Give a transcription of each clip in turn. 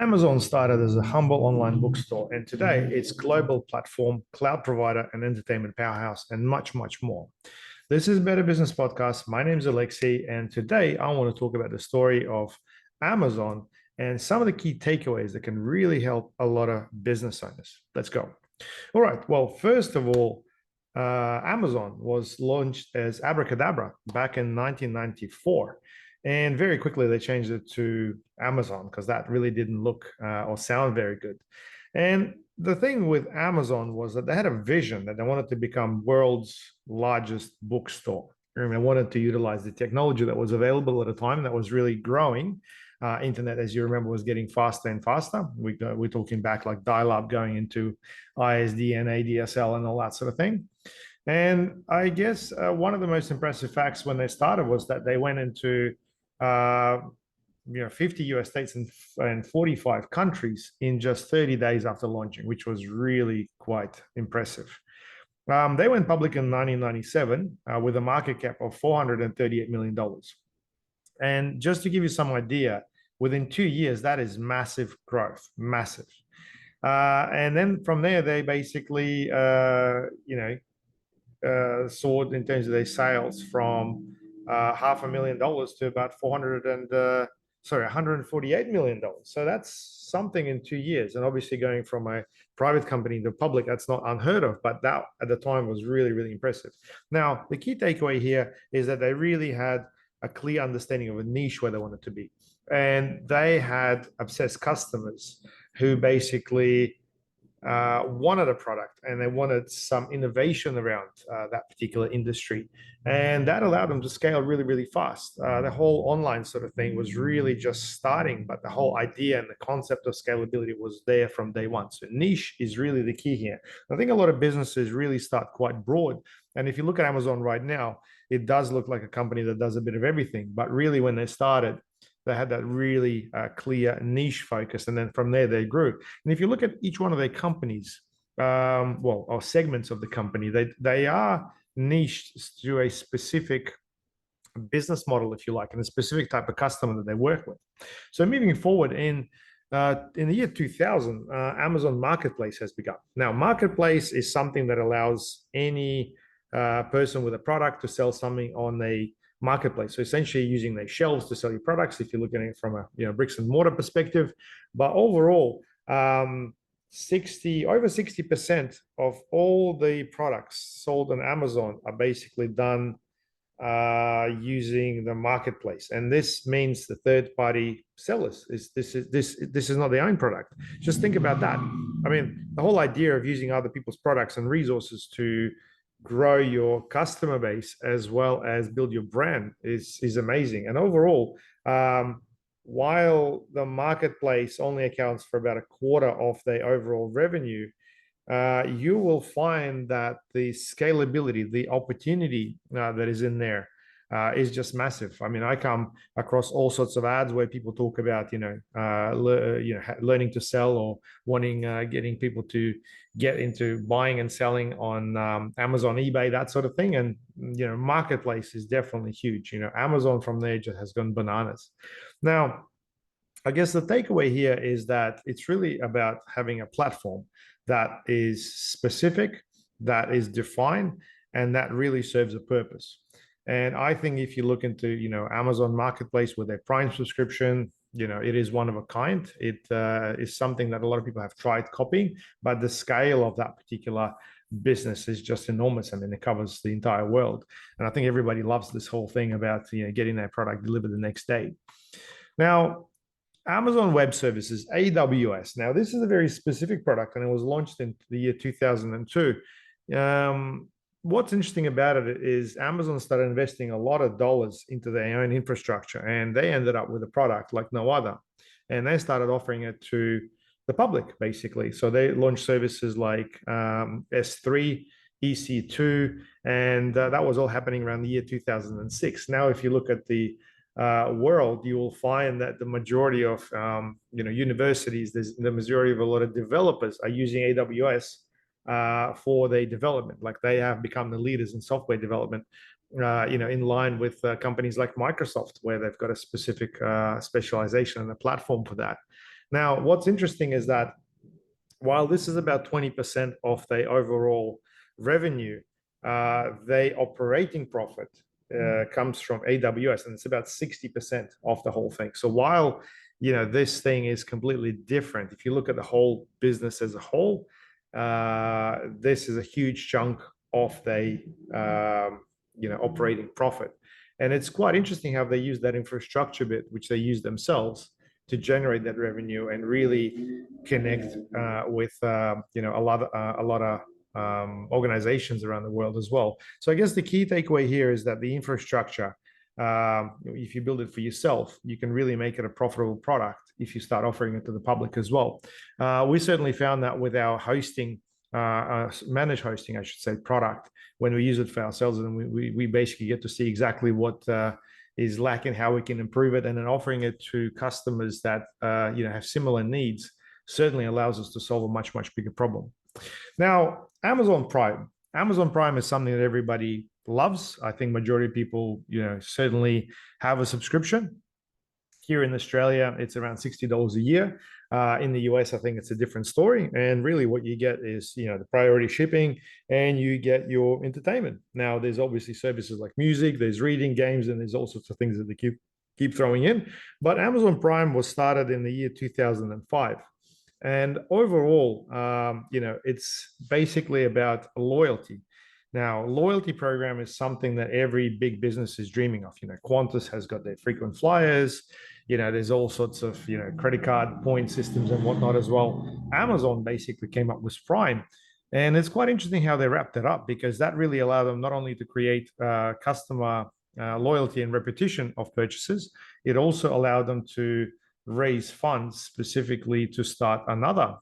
Amazon started as a humble online bookstore, and today it's global platform, cloud provider, and entertainment powerhouse, and much, much more. This is Better Business Podcast. My name is Alexei, and today I want to talk about the story of Amazon and some of the key takeaways that can really help a lot of business owners. Let's go. All right. Well, first of all, Amazon was launched as Abracadabra back in 1994. And very quickly, they changed it to Amazon because that really didn't look or sound very good. And the thing with Amazon was that they had a vision that they wanted to become world's largest bookstore. And they wanted to utilize the technology that was available at the time that was really growing. Internet, as you remember, was getting faster and faster. We're talking back like dial-up going into ISD and ADSL and all that sort of thing. And I guess one of the most impressive facts when they started was that they went into 50 US states and 45 countries in just 30 days after launching, which was really quite impressive. They went public in 1997 with a market cap of $438 million. And just to give you some idea, within 2 years, that is massive growth, massive. And then from there, they basically, soared in terms of their sales from $500,000 to about $148 million. So that's something in 2 years. And obviously going from a private company to public, that's not unheard of, but that at the time was really, really impressive. Now, the key takeaway here is that they really had a clear understanding of a niche where they wanted to be. And they had obsessed customers who basically wanted a product and they wanted some innovation around that particular industry. And that allowed them to scale really, really fast. The whole online sort of thing was really just starting, but the whole idea and the concept of scalability was there from day one. So niche is really the key here. I think a lot of businesses really start quite broad. And if you look at Amazon right now, it does look like a company that does a bit of everything. But really, when they started, they had that really clear niche focus. And then from there, they grew. And if you look at each one of their companies, or segments of the company, they are niched to a specific business model, if you like, and a specific type of customer that they work with. So moving forward in the year 2000, Amazon Marketplace has begun. Now, Marketplace is something that allows any person with a product to sell something on a marketplace. So essentially using their shelves to sell your products if you're looking at it from a bricks and mortar perspective. But overall, over 60% of all the products sold on Amazon are basically done using the marketplace. And this means the third-party sellers this is not their own product. Just think about that. I mean, the whole idea of using other people's products and resources to grow your customer base as well as build your brand is amazing. And overall, while the marketplace only accounts for about a quarter of their overall revenue, you will find that the scalability, the opportunity that is in there is just massive. I mean, I come across all sorts of ads where people talk about, learning to sell or wanting, getting people to get into buying and selling on Amazon, eBay, that sort of thing. And, marketplace is definitely huge. Amazon from there just has gone bananas. Now, I guess the takeaway here is that it's really about having a platform that is specific, that is defined, and that really serves a purpose. And I think if you look into, Amazon Marketplace with their Prime subscription, it is one of a kind. It is something that a lot of people have tried copying, but the scale of that particular business is just enormous. I mean, it covers the entire world. And I think everybody loves this whole thing about, getting their product delivered the next day. Now, Amazon Web Services, AWS. Now, this is a very specific product, and it was launched in the year 2002. What's interesting about it is Amazon started investing a lot of dollars into their own infrastructure, and they ended up with a product like no other. And they started offering it to the public, basically. So they launched services like S3, EC2, and that was all happening around the year 2006. Now, if you look at the world, you will find that the majority of universities, the majority of a lot of developers are using AWS for their development. Like they have become the leaders in software development, in line with companies like Microsoft, where they've got a specific specialization and a platform for that. Now, what's interesting is that while this is about 20% of their overall revenue, their operating profit comes from AWS, and it's about 60% of the whole thing. So while this thing is completely different, if you look at the whole business as a whole, this is a huge chunk of the operating profit. And it's quite interesting how they use that infrastructure bit, which they use themselves, to generate that revenue and really connect with a lot of organizations around the world as well. So I guess the key takeaway here is that the infrastructure, if you build it for yourself, you can really make it a profitable product if you start offering it to the public as well. We certainly found that with our hosting, managed hosting, I should say, product, when we use it for ourselves, and we basically get to see exactly what is lacking, how we can improve it, and then offering it to customers that have similar needs certainly allows us to solve a much, much bigger problem. Now, Amazon Prime. Amazon Prime is something that everybody loves. I think majority of people, certainly have a subscription. Here in Australia, it's around $60 a year. In the US, I think it's a different story. And really what you get is, the priority shipping, and you get your entertainment. Now, there's obviously services like music, there's reading, games, and there's all sorts of things that they keep throwing in. But Amazon Prime was started in the year 2005. And overall, it's basically about loyalty. Now, loyalty program is something that every big business is dreaming of. Qantas has got their frequent flyers. There's all sorts of, credit card point systems and whatnot as well. Amazon basically came up with Prime. And it's quite interesting how they wrapped it up, because that really allowed them not only to create customer loyalty and repetition of purchases, it also allowed them to raise funds specifically to start another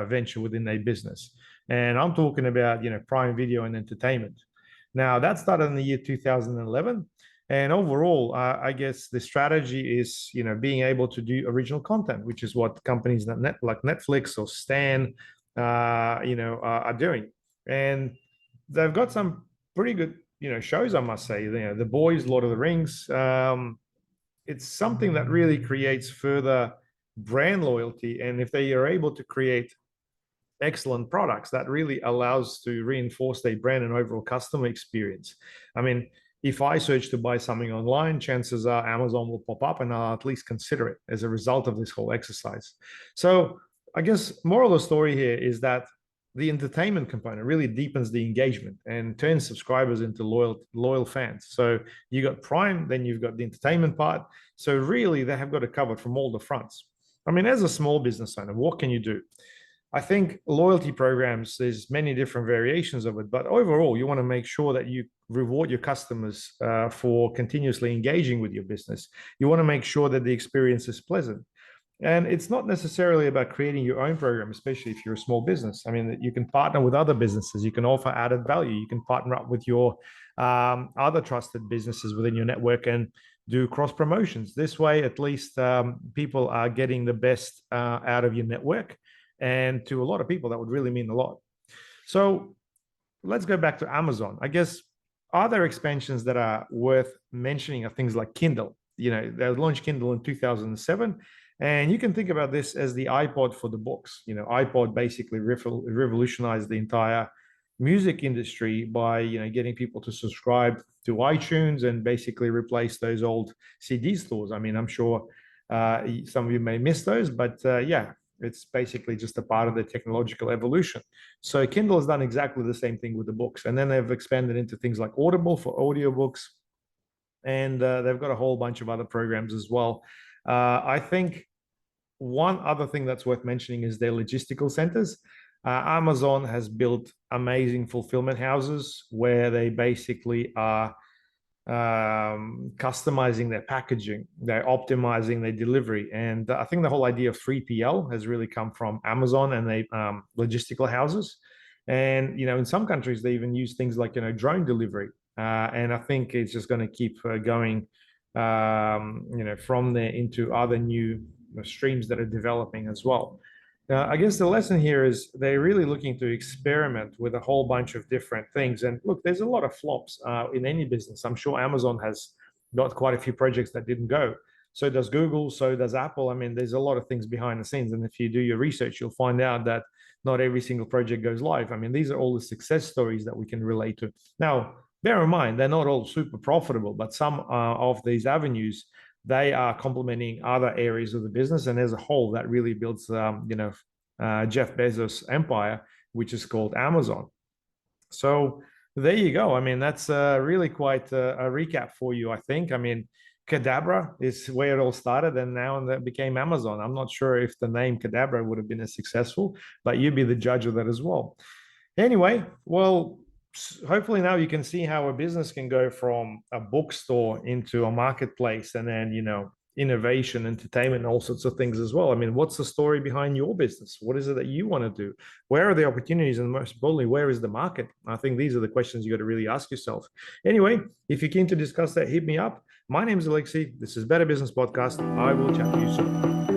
venture within a business. And I'm talking about, Prime Video and Entertainment. Now, that started in the year 2011. And overall, I guess the strategy is, being able to do original content, which is what companies like Netflix or Stan, are doing. And they've got some pretty good, shows, I must say. The Boys, Lord of the Rings. It's something that really creates further brand loyalty. And if they are able to create excellent products, that really allows to reinforce their brand and overall customer experience. I mean, if I search to buy something online, chances are Amazon will pop up, and I'll at least consider it as a result of this whole exercise. So I guess moral of the story here is that the entertainment component really deepens the engagement and turns subscribers into loyal fans. So you got Prime, then you've got the entertainment part. So really, they have got it covered from all the fronts. I mean, as a small business owner, what can you do? I think loyalty programs, there's many different variations of it, but overall, you want to make sure that you reward your customers for continuously engaging with your business. You want to make sure that the experience is pleasant. And it's not necessarily about creating your own program, especially if you're a small business. I mean, you can partner with other businesses. You can offer added value. You can partner up with your other trusted businesses within your network and do cross promotions. This way, at least people are getting the best out of your network. And to a lot of people, that would really mean a lot. So let's go back to Amazon. I guess other expansions that are worth mentioning are things like Kindle. They launched Kindle in 2007. And you can think about this as the iPod for the books. iPod basically revolutionized the entire music industry by getting people to subscribe to iTunes and basically replace those old CD stores. I mean, I'm sure some of you may miss those, but yeah, it's basically just a part of the technological evolution. So Kindle has done exactly the same thing with the books, and then they've expanded into things like Audible for audiobooks, and they've got a whole bunch of other programs as well. I think one other thing that's worth mentioning is their logistical centers. Amazon has built amazing fulfillment houses where they basically are customizing their packaging, they're optimizing their delivery. And I think the whole idea of 3PL has really come from Amazon and they logistical houses. And, in some countries, they even use things like, drone delivery. And I think it's just going to keep going, from there into other new streams that are developing as well. I guess the lesson here is they're really looking to experiment with a whole bunch of different things. And look, there's a lot of flops in any business. I'm sure Amazon has got quite a few projects that didn't go. So does Google, so does Apple. I mean, there's a lot of things behind the scenes. And if you do your research, you'll find out that not every single project goes live. I mean, these are all the success stories that we can relate to. Now, bear in mind, they're not all super profitable, but some of these avenues, they are complementing other areas of the business. And as a whole, that really builds, Jeff Bezos' empire, which is called Amazon. So there you go. I mean, that's really quite a recap for you, I think. I mean, Cadabra is where it all started, and now that became Amazon. I'm not sure if the name Cadabra would have been as successful, but you'd be the judge of that as well. Anyway, well, hopefully now you can see how a business can go from a bookstore into a marketplace, and then, innovation, entertainment, all sorts of things as well. I mean, what's the story behind your business? What is it that you want to do? Where are the opportunities? And most importantly, where is the market? I think these are the questions you got to really ask yourself. Anyway, if you're keen to discuss that, hit me up. My name is Alexei. This is Better Business Podcast. I will chat to you soon.